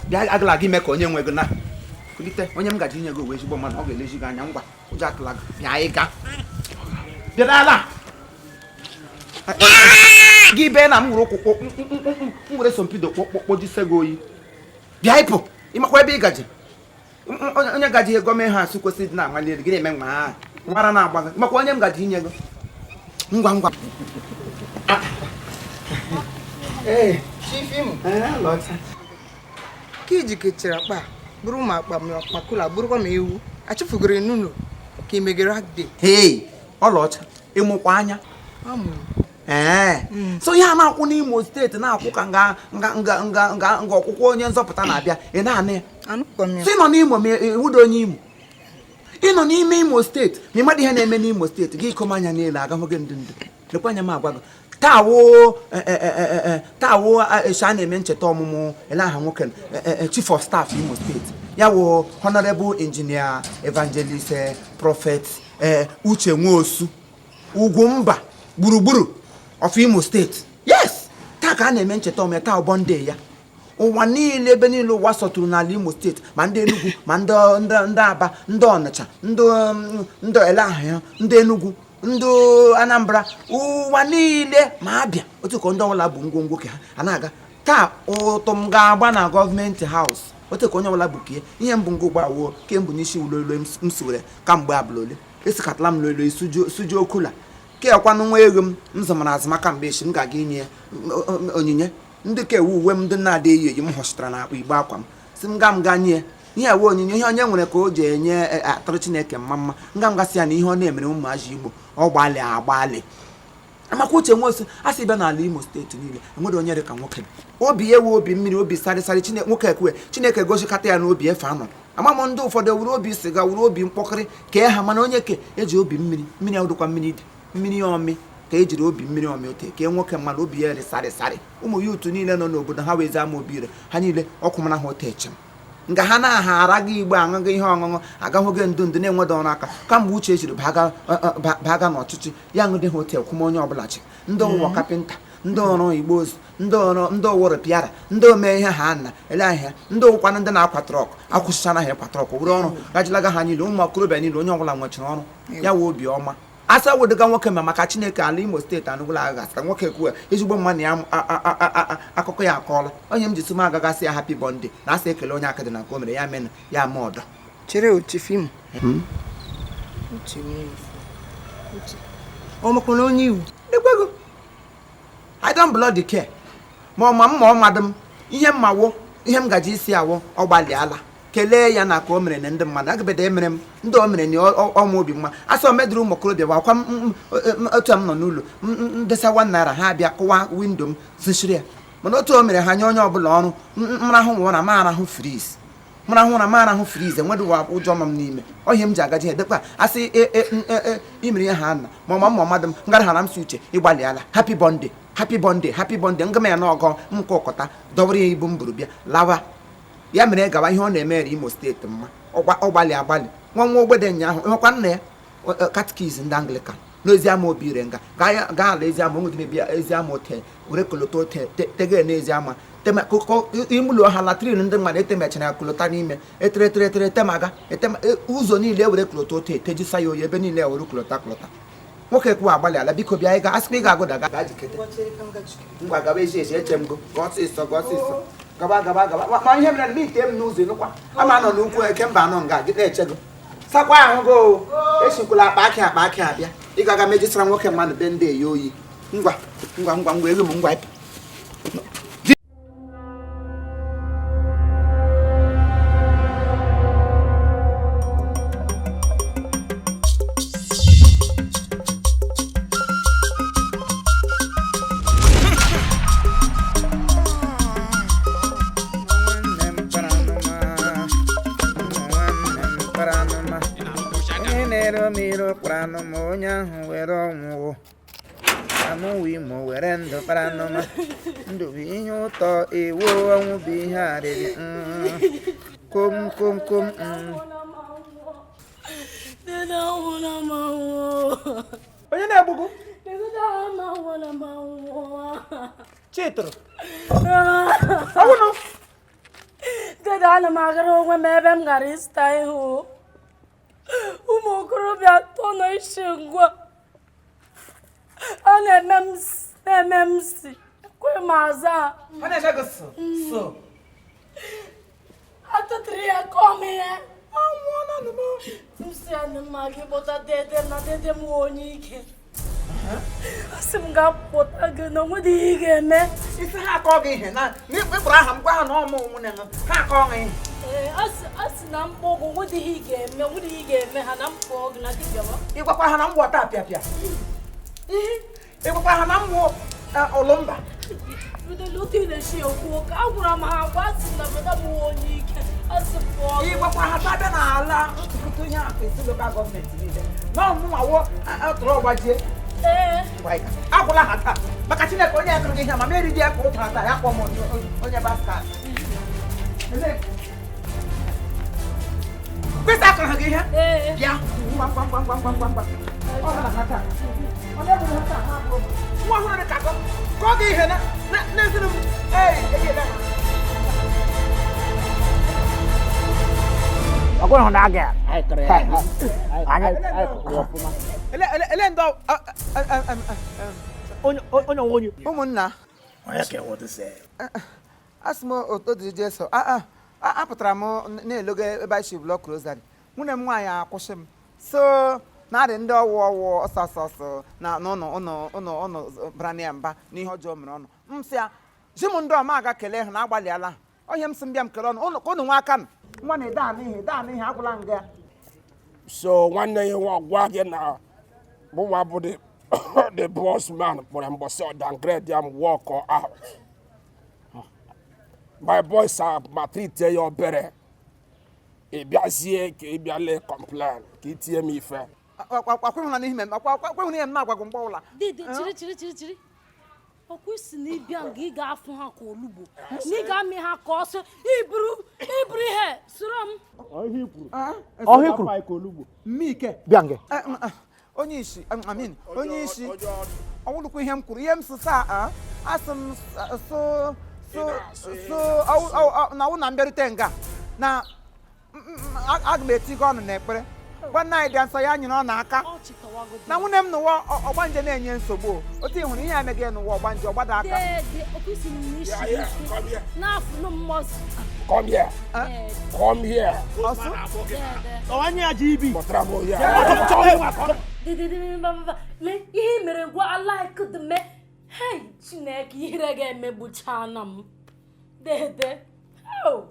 bịa agala gị mee ka onye nwe gị na kulite onye m gaji inye gị owe ezigbo mmadụ ọ ga-elezi gị anya ngwa ụjọ atụla gị bịa ịga bịara gị bee na m were ụkwụ m were sompido kpojise gị oyi bịa ịpụ ịmakwa ebe ị gaji onye gaji ihe gọọmenti ha asụ kwesịrị dị na-amali elu gị na-eme nwa ha nwara na-agba gị makwa onye m gaji inye gị ngwa ngwa ka iji kechara akpa bụrụ ma akpa makụla bụrụkwa ma ewu achụfugoro n'ụlọ ka imegere agde ọlaọcha ịmụkwa anya so ihe a na-akwụ n'Imo steeti na-akwụ ka nga ọkwụkwọ onye nzọpụta na-abịa ị na-anị ya so ịnọ n'Imo ma ewudo onye Imo ịnọ n'ime Imo steeti ma ịmadị ihe na-eme n'Imo steeti gị ikom anya niile agahụ gị ndụ lekwa anya m agwa gị tawo a na-eme ncheta ọmụmụ eleaha nwoke chief of staff Imo steeti ya wụ honorable engineer evangelist prophet Uche Nwosu Ugwumba gburugburu of Imo steeti yes taa ka a na-eme ncheta ọmụmụ taa ụbọ ndị ya ụwa niile ebe niile ụwa sọtụrụ n'ala Imo steeti ma ndị Enugu ma ndị Aba ndị Ọnịcha ndị eleaha ya ndị Enugu ndị Anambra ụwa niile ma abịa otu ka ndị ọbụla bụ ngwongwo ka ha na-aga taa ụtụ m ga-agba na gọọmenti haus otu ka onye ọbụla bụ kie ihe mbụ ngụ awoo kemgbe n'isi ulolo m siwere kamgbe abụla ole esikatala m lolo suju okula kekwanụ nwa ego m zụmara azụmaka mgbe echi m ga-aga inye onyinye ndị ka ewu uwe m ndị na-adị eyi eyi m họchitara na akpa igbe akwa m si m ga nye ihe ewe onyinye ihe onye nwere ka o ji enye atụrụ Chineke mma nga m gasị ya na ihe ọ na-emere ụmụazị Igbo ọ agbalị amakwa Uche Nwosu a sị bịa n'ala Imo steeti niile enwere onye dị ka nwoke obi ewu obi mmiri obi sarịsarị nwoke ekwe Chineke gosikata ya na obi efe anọ ama m ndị ụfọdụ wuru obi siga wuru obi mkpọkịrị ka ha mana onye ke eji obi mmiri awụdụkwa mmiri ọmị ka ejiri obi mmiri ọmị ote ka nwoke mmadụ obi ya dị sarịsarị ụmụ ya utu niile nọ n'obodo ha wezi ama obi ire ha niile ọkụ mara ha ote echem nga ha na-aha ara gị Igbo aṅụghị ihe ọṅụṅụ agahụghị ndụ na-enweda ọrụ aka kamgbe Uche ejiri baga n'ọchịchị ya ṅụdị ha otel kwụm onye ọbụla chi ndị ọwụwa kapịnta ndị ọrụ Igbo ozu ndị ọwụrụ pịara ndị omee ihe ha na ele ahịa ndị ọwụkwana ndị na-akwa trọk akwụsịchana ha ịkwa trọk were ọrụ gajilaga ha niile ụmụ okorobịa niile onye ọbụla nwechara ọrụ ya wee obi ọma asa wedega nwoke ma maka Chineke ala Imo steeti anụgụla agha ka nwoke kwuo ezigbo mma na ya akụkọ ya akọọla onye m ji sị m agagasị ya happy birthday na asị ekele onye aka dị na nke o mere ya mena ya ma ọdọ chere Uchifim ọmakwana onye iwu ekwego I don't bloody care ma ọmadụ m ihe mmawo ihe m gaji isi awụ ọ gbalịala kelee ya na ka o mere na ndị mmadụ agabeda emere m ndị o mere na ọma obi mma asọ medụrụ ụmụ okorobịa bụ akwa otu m nọ n'ụlọ ndesa $1 ha abịa kụwa windo m zishiri ya mana otu o mere ha nye onye ọbụla ọrụ mrahụ nwụọ na marahụ friz enwedụwa ụjọ ma m n'ime ohe m ji agaji edekwa asị imere ihe ha na ma mmadụ m ngarahara m si Uche ịgbalịala happy birthday ngama ya na ọgọ nkwa ụkọta dọwara ya ibu m buru bịa lawa ya mere gawa ihe ọ na-emere Imo steeti mma ọ agbalị nwa ogbede ụnyaahụ ịhụkwa nna ya katikizm ndị Anglican n'ezi ama obi ire nga gaa ala ezi ama onwedị bịa ezi ama ote were kolota ote tege n'ezi ama imụlụ ha latrin ndị mmadụ etemechara ya kolota n'ime etere temaga ụzọ niile were kolota ote etejisa ya oyi ebe niile were kolota nwoke kwuo agbalị ala biko bịa ịga asịkwa ị ga-agụda ga jikete ngwa gaba ezi eche m go ọsịsọ gaba ma ihe mere na ite m n'ụzọ nụkwa ama nọ n'ukwu eke mba anọ nga gị na-eche gị sakwa ahụ go esikwala akpa akị abịa ị ga-aga mejisara nwoke mmadụ be ndị eyi oyi ngwa ego m ngwa ịpụ miro kwarano onye ahụ were ọnwụ amụwi ma were ndụ kparanụma ndụ bụ ihe ụtọ ewo ọnwụ bụ ihe arịrị kom onye na-egbugbu Chitro. Awuno. Dede ana m agara onwe m ebe m gara ịzụta ihe o. Ụmụ okorobịa atọ nọ isi ngwa. A na-eme m si. Ekwe m aza ha. Ọ na-eme gị so. Atụtụrụ ya kọọ m ihe. M si ya na mma gị kpọta dede na dede m onye ike. Asị m ga-apụta gị na onwe dị ihe ị ga-eme. Isi ha akọ gị ihe na ịkpụrụ aha m gwa ha na ọmụ nwunye m ha akọ gị ihe. Asị na mkpọ ọgwụ onwe dị ihe ị ga-eme onwe dị ihe ị ga-eme ha na mkpọ gị na dibịawa. Ịgwakwa ha na mgwọ taa pịapịa. Ịgwakwa ha na mgwọ olumba. Bidoro otu ile-eshi okwu ka a gwara m ha gwa asị na bada m onye ike. Asị pụọ. Ịgwakwa ha tabịa n'ala ntụtụ ihe akụ esi lokal gọọmenti niile. Na ọmụnwawo atụrụ ọgbajie. Agwụla ha taa maka Chineke onye akụrụ gị ihe ma meri dị ya ka ụtara taa ya kpọ m onye baskat. Kwesị akụrụ ha gị ihe? Bịa ngwa. Ọ gara ha taa. Onye bụ ha taa ha abụọ. Nwa ọhụrụ dị ka kọọ gị ihe na-ezuru m. Enyela ha. Aku nak agak. Hai keren. Hanya Ele ndo onyo. ụmụnna. Onye ka what say? Asị m otu dị Jesu. Apụtara m na-elogo ebe anyị shi blọk rosary. Nwunye m nwaanyị akwụsị m. So na-adị ndị ọwụ ọsọ na ụnụ brania mba n'ihe ọjọọ mere ọnụ. M sị ya, ji m ndị ọma aga kelee ha na-agbalịala. Onye m sị m bịa m kelee ọnụ ka ụnụ nwa aka m. Nwa na-eda n'ihe agwụla nga. So nwanne ya nwa gwa gị na mụnwa bụ the boss man kpọrọ mbọsị ọdangrade ya m walk out. My boys are treat ya obere. Ị bịazie ka ị bịa lee complain ka ị tie m ife. Akwụghị na n'ihe m agwagwụ mgbe ọbụla. Dede chiri. Ọkwa isi na ịbịa nga ị ga-afụ ha ka olugbo. Na ị ga-amị ha ka ọsọ. Iburu ihe soro m. Ọhị kwuru. Mmike. Bịange. Onye isi ọwụlụkwa ihe m kwuru ihe m sụsa asị m na wụ na mbịarute nga na aga m etigo ọnụ n'ekpere gwanne anyị dị nsọ ya nyere ọ n'aka na nwunye m n'ụwa ọgbanje na-enye nsogbu otu ịhụrụ ihe emeghị n'ụwa ọgbanje ọgbada aka. Come here. Come here. Onye ajibi. Kpọtara m oyi a. Ihe mere ngwa alaikudu me. Hey, Chineke ihere ga-emegbuchana m. Dede.